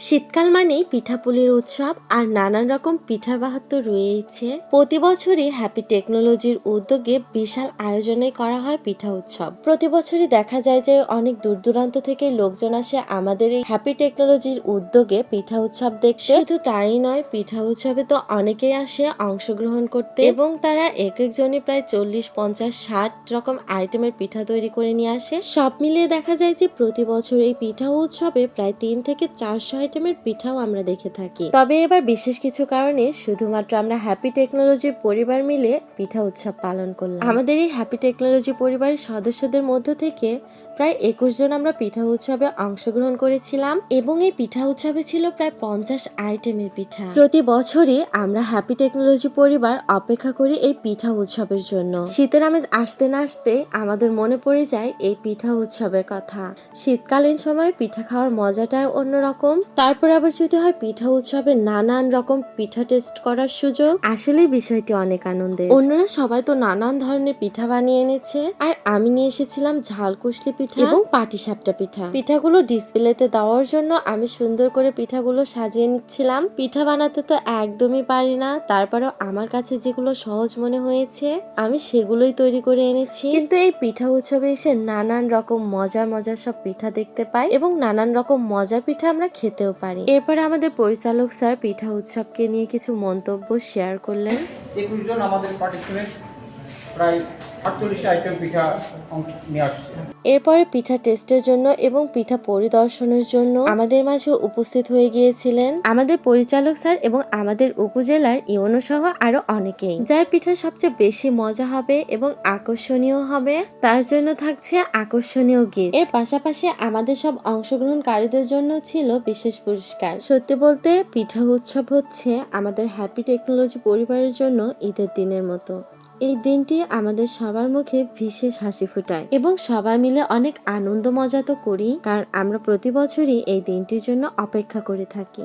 শীতকাল মানেই পিঠাপুলির উৎসব আর নানান রকম পিঠার বাহার তো রয়েছে। প্রতি বছরই হ্যাপি টেকনোলজির উদ্যোগে বিশাল আয়োজনে করা হয় পিঠা উৎসব। প্রতি বছরই দেখা যায় যে অনেক দূর দূরান্ত থেকে লোকজন আসে আমাদের এই হ্যাপি টেকনোলজির উদ্যোগে পিঠা উৎসব দেখতে। শুধু তাই নয়, পিঠা উৎসবে তো অনেকেই আসে অংশগ্রহণ করতে এবং তারা এক একজনই প্রায় 40, 50, 60 রকম আইটেমের পিঠা তৈরি করে নিয়ে আসে। সব মিলিয়ে দেখা যায় যে প্রতি বছর এই পিঠা উৎসবে প্রায় 3 থেকে 400 আইটেমের পিঠাও আমরা দেখে থাকি। তবে এবার বিশেষ কিছু কারণে শুধুমাত্র আমরা হ্যাপি টেকনোলজি পরিবার মিলে পিঠা উৎসব পালন করলাম। আমাদের এই হ্যাপি টেকনোলজি পরিবারের সদস্যদের মধ্য থেকে প্রায় 21 জন আমরা পিঠা উৎসবে অংশগ্রহণ করেছিলাম এবং এই পিঠা উৎসবে ছিল প্রায় 50 আইটেমের পিঠা। প্রতি বছরই আমরা হ্যাপি টেকনোলজি পরিবার অপেক্ষা করি এই পিঠা উৎসবের জন্য। শীতের আমেজ আসতে না আসতে আমাদের মনে পড়ে যায় এই পিঠা উৎসবের কথা। শীতকালীন সময় পিঠা খাওয়ার মজাটাই অন্যরকম। তারপর আবার যদি হয় পিঠা উৎসবে নানান রকম পিঠা টেস্ট করার সুযোগ, আসলে বিষয়টি অনেক আনন্দের। অন্যরা সবাই তো নানান ধরনের পিঠা বানিয়ে এনেছে আর আমি নিয়ে এসেছিলাম ঝালকুশলি পিঠা এবং পাটিসাপটা পিঠা। পিঠাগুলো ডিসপ্লেতে দেওয়ার জন্য আমি সুন্দর করে পিঠাগুলো সাজিয়ে নিচ্ছিলাম। পিঠা বানাতে তো একদমই পারি না, তারপরেও আমার কাছে যেগুলো সহজ মনে হয়েছে আমি সেগুলোই তৈরি করে এনেছি। কিন্তু এই পিঠা উৎসবে এসে নানান রকম মজার মজার সব পিঠা দেখতে পাই এবং নানান রকম মজার পিঠা আমরা খেতেও পারি। এরপরে আমাদের পরিচালক স্যার পিঠা উৎসবকে নিয়ে কিছু মন্তব্য শেয়ার করলেন। 21 জন আমাদের পার্টিসিপেন্ট প্রায় 48 আইটেম পিঠা নিয়ে আসছে। এরপরে পিঠা টেস্টের জন্য এবং পিঠা পরিদর্শনের জন্য আমাদের মাঝে উপস্থিত হয়ে গিয়েছিলেন আমাদের পরিচালক স্যার এবং আমাদের উপজেলার ইউনো সহ আরো অনেকেই। যার পিঠা সবচেয়ে বেশি মজা হবে এবং আকর্ষণীয় হবে তার জন্য থাকছে আকর্ষণীয় গিফট। এর পাশাপাশি আমাদের সব অংশগ্রহণকারীদের জন্য ছিল বিশেষ পুরস্কার। সত্যি বলতে পিঠা উৎসব হচ্ছে আমাদের হ্যাপি টেকনোলজি পরিবারের জন্য ঈদের দিনের মতো। এই দিনটি আমাদের সবার মুখে বিশেষ হাসি ফোটায় এবং সবাই মিলে অনেক আনন্দ মজা তো করি, কারণ আমরা প্রতি বছরই এই দিনটির জন্য অপেক্ষা করে থাকি।